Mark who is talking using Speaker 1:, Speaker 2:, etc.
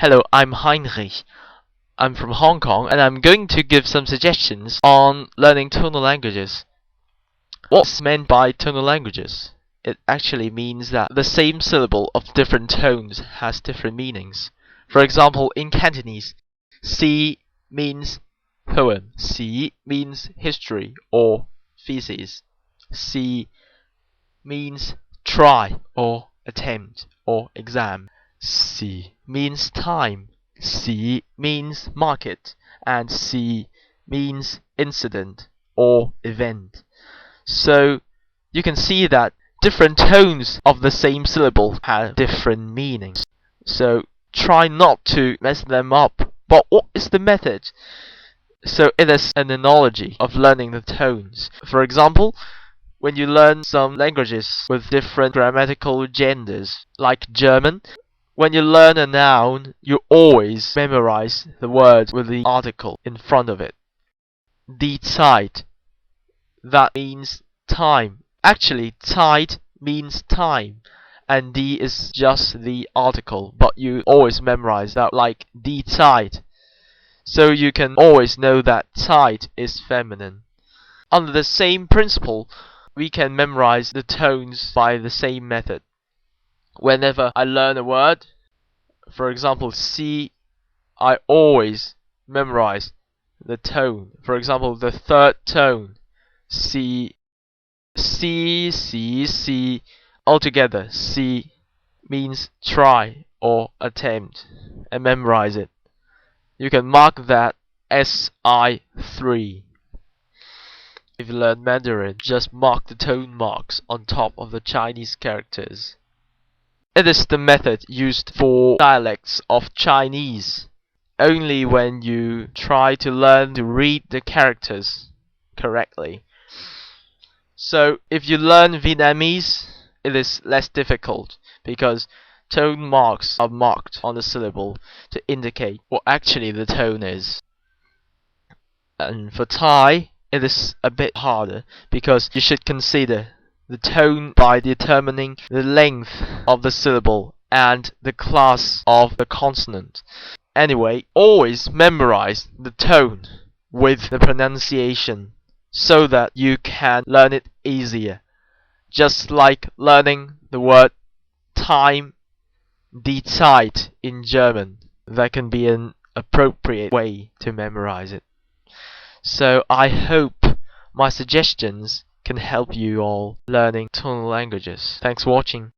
Speaker 1: Hello, I'm Heinrich. I'm from Hong Kong and I'm going to give some suggestions on learning tonal languages. What's meant by tonal languages? It actually means that the same syllable of different tones has different meanings. For example, in Cantonese, si means poem, si means history or feces. Si means try or attempt or exam. Si means time. Si means market. And si means incident or event. So you can see that different tones of the same syllable have different meanings. So try not to mess them up. But what is the method? So it is an analogy of learning the tones. For example, when you learn some languages with different grammatical genders, like German, when you learn a noun, you always memorize the word with the article in front of it. Die Zeit, that means time. Actually, Zeit means time, and die is just the article, but you always memorize that like die Zeit. So you can always know that Zeit is feminine. Under the same principle, we can memorize the tones by the same method. Whenever I learn a word, for example, C, I always memorize the tone. For example, the third tone, C, C, C, C. Altogether, C means try or attempt, and memorize it. You can mark that SI3. If you learn Mandarin, just mark the tone marks on top of the Chinese characters. It is the method used for dialects of Chinese. Only when you try to learn to read the characters correctly. So if you learn Vietnamese, it is less difficult because tone marks are marked on the syllable to indicate what actually the tone is. And for Thai, it is a bit harder because you should consider the tone by determining the length of the syllable and the class of the consonant. Anyway, always memorize the tone with the pronunciation so that you can learn it easier. Just like learning the word time, die Zeit in German. That can be an appropriate way to memorize it. So I hope my suggestions can help you all learning tonal languages. Thanks for watching.